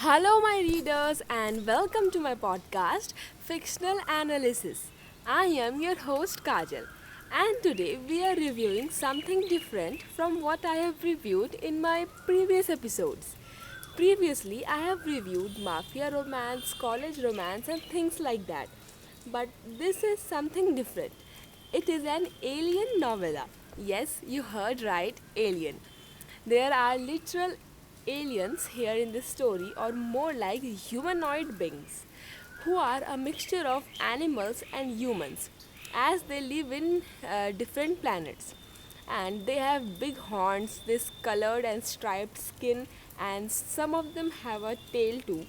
Hello, my readers, and welcome to my podcast, Fictional Analysis. I am your host, Kajal, and today we are reviewing something different from what I have reviewed in my previous episodes. Previously, I have reviewed mafia romance, college romance, and things like that. But this is something different. It is an alien novella. Yes, you heard right, alien. There are literal aliens here in this story, or more like humanoid beings, who are a mixture of animals and humans, as they live in different planets. And they have big horns, this colored and striped skin, and some of them have a tail too.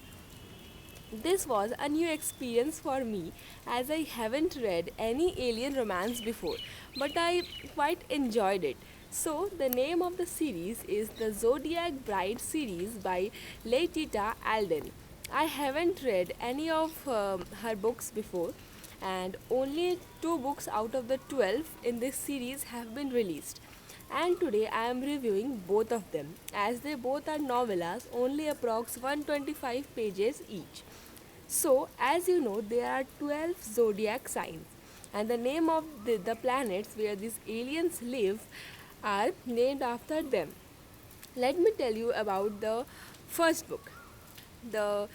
This was a new experience for me as I haven't read any alien romance before, but I quite enjoyed it. So, the name of the series is the Zodiac Bride series by Laetitia Aldin. I haven't read any of her books before, and only two books out of the 12 in this series have been released. And today I am reviewing both of them as they both are novellas, only approx 125 pages each. So, as you know, there are 12 zodiac signs, and the name of the planets where these aliens live are named after them. Let me tell you about the first book. The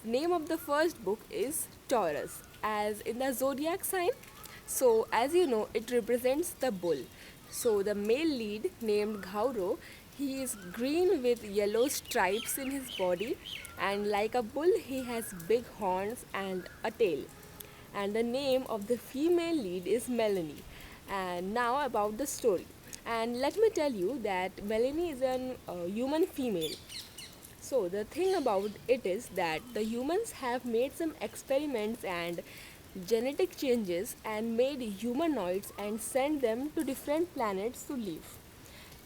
name of the first book is Taurus, as in the zodiac sign. So, as you know, it represents the bull. So, the male lead named Ghauro, he is green with yellow stripes in his body, and like a bull, he has big horns and a tail. And the name of the female lead is Melanie. And now about the story. And let me tell you that Melanie is an human female. So, the thing about it is that the humans have made some experiments and genetic changes and made humanoids and sent them to different planets to live.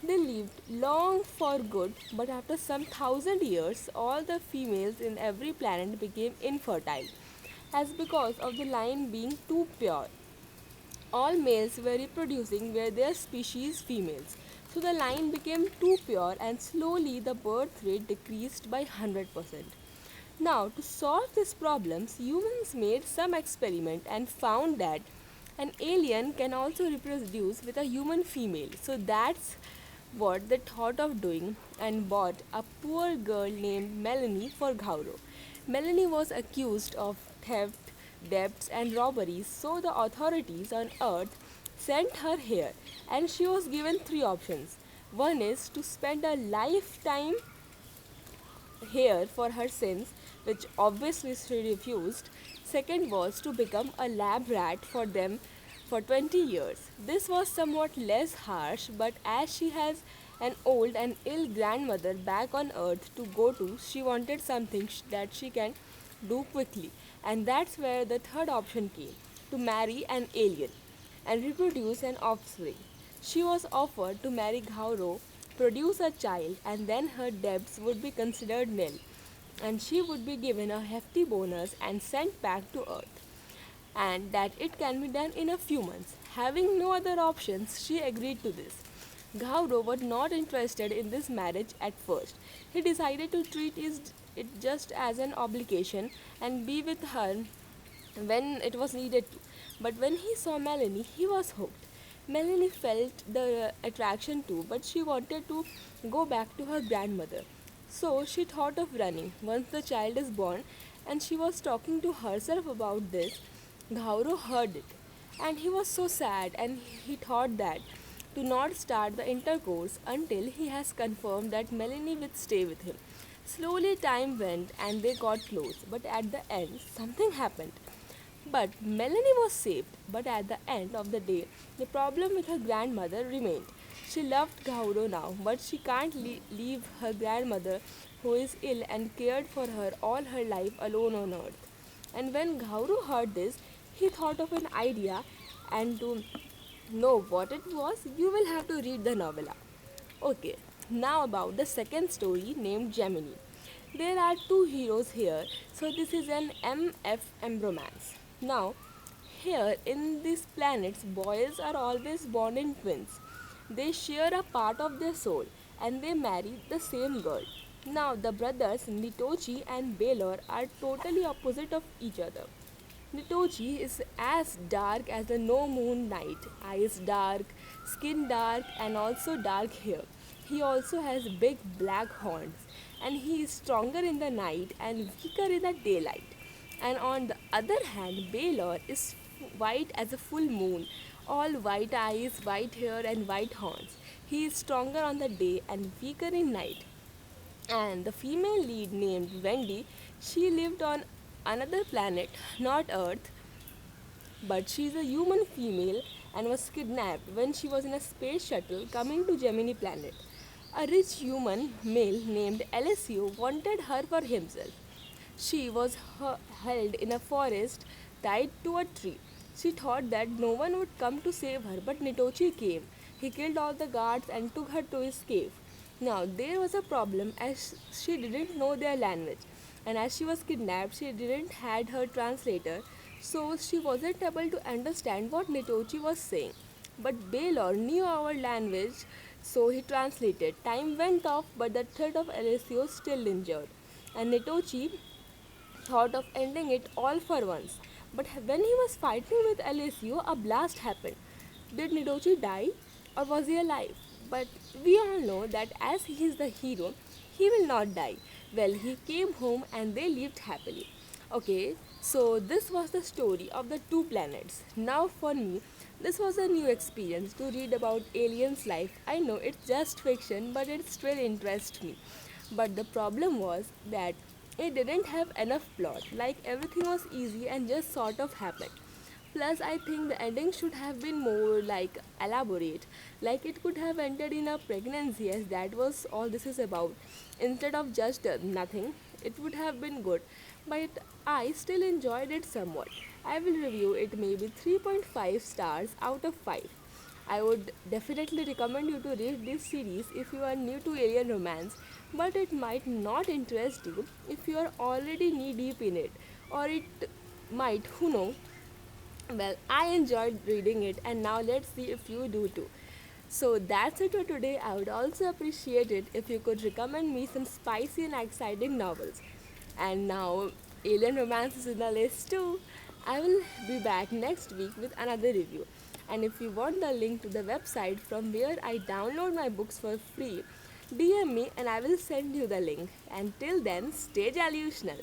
They lived long for good, but after some thousand years, all the females in every planet became infertile, as because of the line being too pure. All males were reproducing were their species females. So the line became too pure and slowly the birth rate decreased by 100%. Now, to solve these problems, humans made some experiment and found that an alien can also reproduce with a human female. So that's what they thought of doing and bought a poor girl named Melanie for Ghauro. Melanie was accused of theft, debts, and robberies, so the authorities on Earth sent her here, and she was given three options. One is to spend a lifetime here for her sins, which obviously she refused. Second was to become a lab rat for them for 20 years. This was somewhat less harsh, but as she has an old and ill grandmother back on earth to go to, she wanted something that she can do quickly. And that's where the third option came, to marry an alien and reproduce an offspring. She was offered to marry Ghauro, produce a child, and then her debts would be considered nil, and she would be given a hefty bonus and sent back to Earth, and that it can be done in a few months. Having no other options, she agreed to this. Ghauro was not interested in this marriage at first. He decided to treat it just as an obligation and be with her when it was needed to. But when he saw Melanie, he was hooked. Melanie felt the attraction too, but she wanted to go back to her grandmother. So she thought of running once the child is born, and she was talking to herself about this. Ghauro heard it, and he was so sad, and he thought that to not start the intercourse until he has confirmed that Melanie would stay with him. Slowly time went and they got close, but at the end something happened. But Melanie was saved, but at the end of the day, the problem with her grandmother remained. She loved Ghauro now, but she can't leave her grandmother, who is ill and cared for her all her life, alone on earth. And when Ghauro heard this, he thought of an idea, and to know what it was, you will have to read the novella. Okay, now about the second story named Gemini. There are two heroes here, so this is an MFM romance. Now, here in these planets, boys are always born in twins. They share a part of their soul and they marry the same girl. Now, the brothers Nitochi and Baylor are totally opposite of each other. Nitochi is as dark as the no moon night, eyes dark, skin dark, and also dark hair. He also has big black horns, and he is stronger in the night and weaker in the daylight. And on the other hand, Baylor is white as a full moon, all white eyes, white hair, and white horns. He is stronger on the day and weaker in night. And the female lead named Wendy, she lived on another planet, not Earth, but she is a human female and was kidnapped when she was in a space shuttle coming to Gemini planet. A rich human male named Alessio wanted her for himself. She was held in a forest tied to a tree. She thought that no one would come to save her, but Nitochi came. He killed all the guards and took her to his cave. Now, there was a problem as she didn't know their language, and as she was kidnapped, she didn't had her translator, so she wasn't able to understand what Nitochi was saying. But Baylor knew our language, so he translated. Time went off, but the threat of Alessio still lingered, and Nitochi thought of ending it all for once. But when he was fighting with Alessio, a blast happened. Did Nidochi die or was he alive? But we all know that as he is the hero, he will not die. Well, he came home and they lived happily. Okay, so this was the story of the two planets. Now, for me, this was a new experience to read about aliens' life. I know it's just fiction, but it still interests me. But the problem was that it didn't have enough plot, like everything was easy and just sort of happened. Plus, I think the ending should have been more like elaborate, like it could have ended in a pregnancy, as that was all this is about, instead of just nothing. It would have been good, but I still enjoyed it somewhat. I will review it maybe 3.5 stars out of 5. I would definitely recommend you to read this series if you are new to alien romance, but it might not interest you if you are already knee deep in it, or it might, who knows. Well, I enjoyed reading it, and now let's see if you do too. So that's it for today. I would also appreciate it if you could recommend me some spicy and exciting novels. And now, Alien Romance is in the list too. I will be back next week with another review. And if you want the link to the website from where I download my books for free, DM me and I will send you the link. And till then, stay delusional.